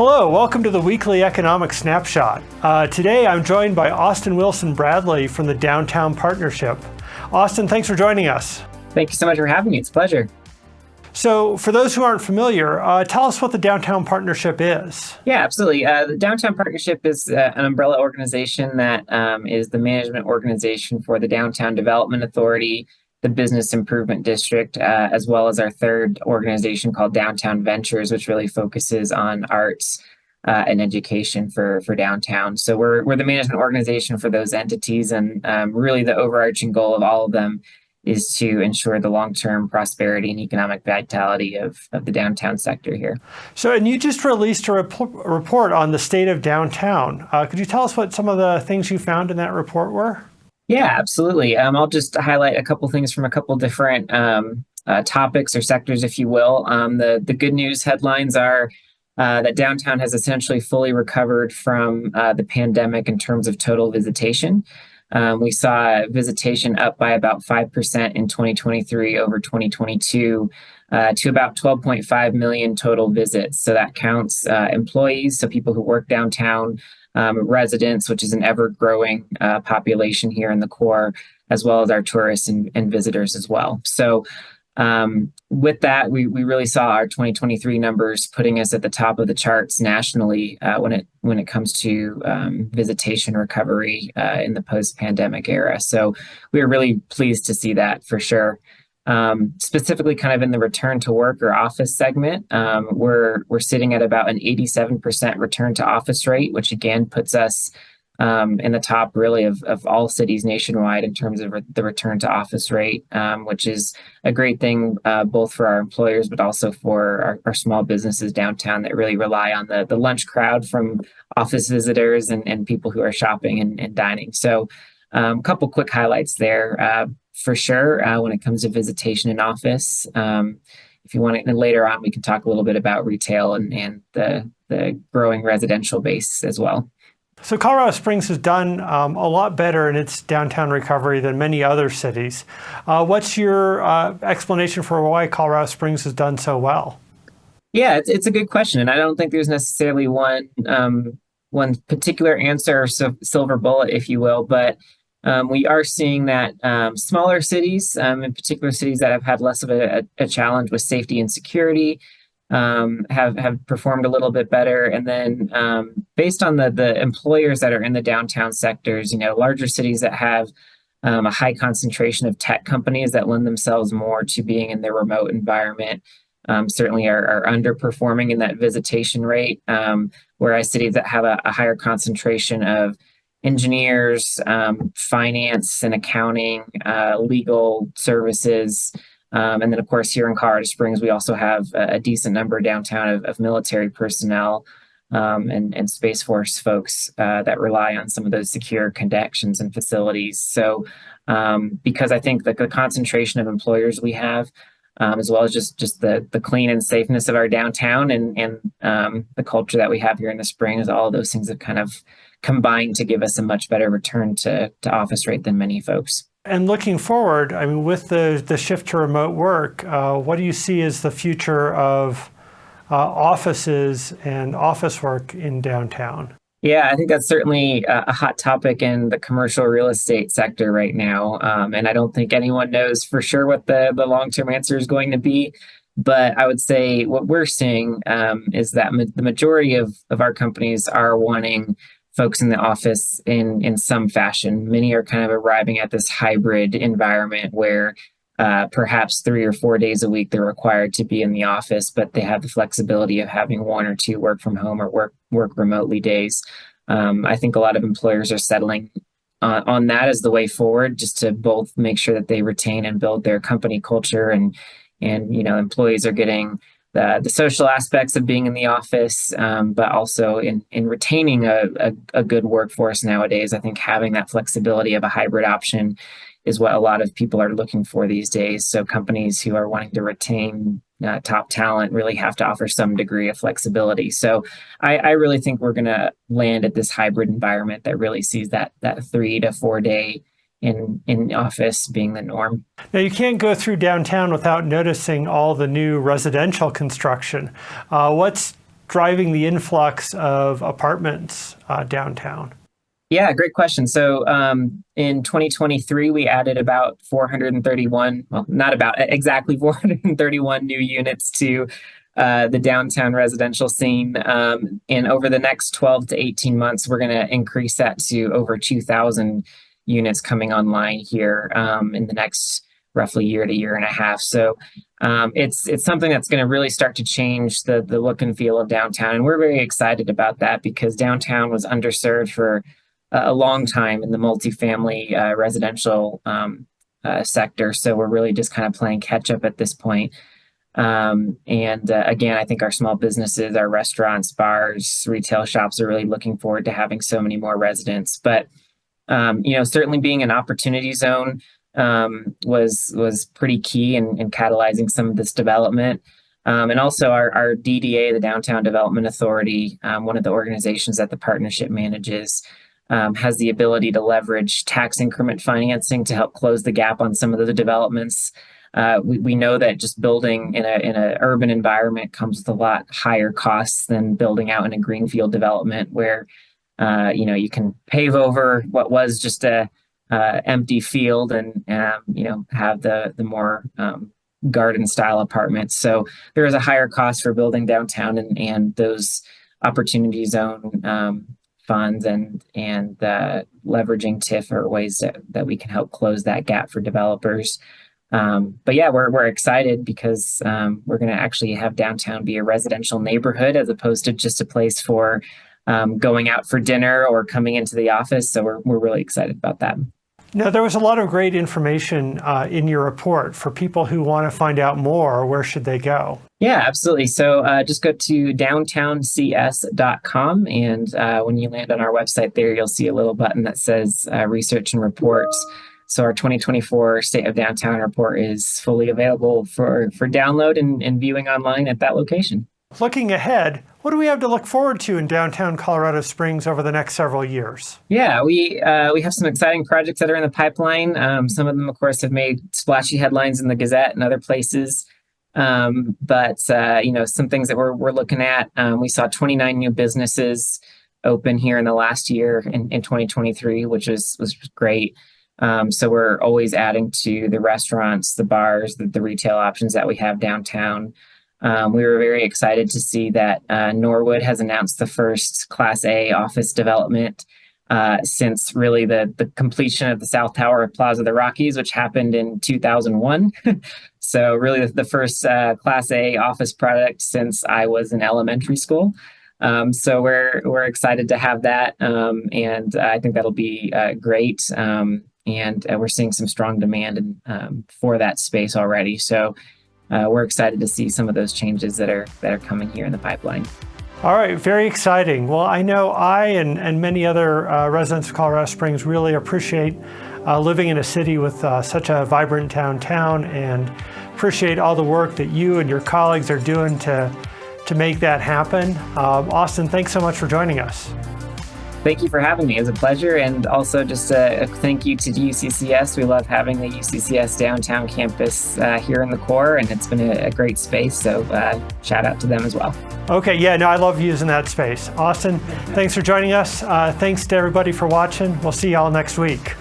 Hello, welcome to the weekly economic snapshot. Today I'm joined by Austin Wilson Bradley from the Downtown Partnership. Austin, thanks for joining us. Thank you so much for having me. It's a pleasure. So for those who aren't familiar, tell us what the Downtown Partnership is. Yeah, absolutely. The Downtown Partnership is an umbrella organization that is the management organization for the Downtown Development Authority, the Business Improvement District, as well as our third organization called Downtown Ventures, which really focuses on arts and education for downtown. So we're the management organization for those entities, and really the overarching goal of all of them is to ensure the long-term prosperity and economic vitality of the downtown sector here. So, and you just released a report on the state of downtown. Could you tell us what some of the things you found in that report were? Yeah, absolutely. I'll just highlight a couple things from a couple different topics or sectors, if you will. The good news headlines are that downtown has essentially fully recovered from the pandemic in terms of total visitation. We saw visitation up by about 5% in 2023 over 2022 to about 12.5 million total visits. So that counts employees, so people who work downtown, residents, which is an ever-growing population here in the core, as well as our tourists and visitors as well. So with that, we really saw our 2023 numbers putting us at the top of the charts nationally when it comes to visitation recovery in the post-pandemic era. So we were really pleased to see that for sure. Specifically kind of in the return to work or office segment, we're sitting at about an 87% return to office rate, which again puts us in the top really of all cities nationwide in terms of the return to office rate, which is a great thing both for our employers, but also for our small businesses downtown that really rely on the lunch crowd from office visitors and people who are shopping and dining. So a couple quick highlights there. For sure, when it comes to visitation in office, if you want it, and later on we can talk a little bit about retail and the growing residential base as well. So Colorado Springs has done a lot better in its downtown recovery than many other cities. What's your explanation for why Colorado Springs has done so well? Yeah, it's a good question, and I don't think there's necessarily one particular answer or silver bullet, if you will, but we are seeing that smaller cities, in particular cities that have had less of a challenge with safety and security, have performed a little bit better. And then based on the employers that are in the downtown sectors, larger cities that have a high concentration of tech companies that lend themselves more to being in their remote environment, certainly are underperforming in that visitation rate, whereas cities that have a higher concentration of engineers, finance and accounting, legal services, and then, of course, here in Colorado Springs, we also have a decent number downtown of military personnel and Space Force folks that rely on some of those secure connections and facilities. So because I think the concentration of employers we have, as well as just the clean and safeness of our downtown and the culture that we have here in the Springs, all of those things have kind of combined to give us a much better return to office rate than many folks. And looking forward, I mean, with the shift to remote work, what do you see as the future of offices and office work in downtown? Yeah, I think that's certainly a hot topic in the commercial real estate sector right now. And I don't think anyone knows for sure what the long-term answer is going to be. But I would say what we're seeing is that the majority of our companies are wanting folks in the office in some fashion. Many are kind of arriving at this hybrid environment where perhaps 3 or 4 days a week they're required to be in the office, but they have the flexibility of having 1 or 2 work from home or work remotely days. I think a lot of employers are settling on that as the way forward, just to both make sure that they retain and build their company culture, and employees are getting the social aspects of being in the office, but also in retaining a good workforce nowadays. I think having that flexibility of a hybrid option is what a lot of people are looking for these days. So companies who are wanting to retain top talent really have to offer some degree of flexibility. So I really think we're going to land at this hybrid environment that really sees that 3 to 4 day in office being the norm. Now, you can't go through downtown without noticing all the new residential construction. What's driving the influx of apartments downtown? Yeah, great question. So in 2023, we added about 431, well, not about exactly 431 new units to the downtown residential scene. And over the next 12 to 18 months, we're going to increase that to over 2,000 units coming online here in the next roughly year to year and a half. So it's something that's going to really start to change the look and feel of downtown. And we're very excited about that because downtown was underserved for a long time in the multifamily residential sector. So we're really just kind of playing catch up at this point. Again, I think our small businesses, our restaurants, bars, retail shops are really looking forward to having so many more residents. But certainly being an opportunity zone was pretty key in catalyzing some of this development. And also our DDA, the Downtown Development Authority, one of the organizations that the partnership manages, has the ability to leverage tax increment financing to help close the gap on some of the developments. We know that just building in an urban environment comes with a lot higher costs than building out in a greenfield development where you can pave over what was just a empty field and have the more garden style apartments. So there is a higher cost for building downtown and those opportunity zone funds and leveraging TIF are ways that we can help close that gap for developers. But yeah, we're excited because we're going to actually have downtown be a residential neighborhood as opposed to just a place for going out for dinner or coming into the office. So we're really excited about that. Now, there was a lot of great information in your report. For people who want to find out more, where should they go? Yeah, absolutely. So just go to downtowncs.com. And when you land on our website there, you'll see a little button that says research and reports. So our 2024 State of Downtown report is fully available for download and viewing online at that location. Looking ahead, what do we have to look forward to in downtown Colorado Springs over the next several years? Yeah, we have some exciting projects that are in the pipeline. Some of them, of course, have made splashy headlines in the Gazette and other places. But some things that we're looking at. We saw 29 new businesses open here in the last year in 2023, which was great. So we're always adding to the restaurants, the bars, the retail options that we have downtown. We were very excited to see that Norwood has announced the first Class A office development since really the completion of the South Tower of Plaza the Rockies, which happened in 2001. So really the first Class A office product since I was in elementary school. So we're excited to have that, and I think that'll be great. And we're seeing some strong demand for that space already. So we're excited to see some of those changes that are coming here in the pipeline. All right, very exciting. Well, I know I and many other residents of Colorado Springs really appreciate living in a city with such a vibrant downtown, and appreciate all the work that you and your colleagues are doing to make that happen. Austin, thanks so much for joining us. Thank you for having me. It was a pleasure. And also just a thank you to UCCS. We love having the UCCS downtown campus here in the core, and it's been a great space. So shout out to them as well. Okay, yeah, no, I love using that space. Austin, thanks for joining us. Thanks to everybody for watching. We'll see y'all next week.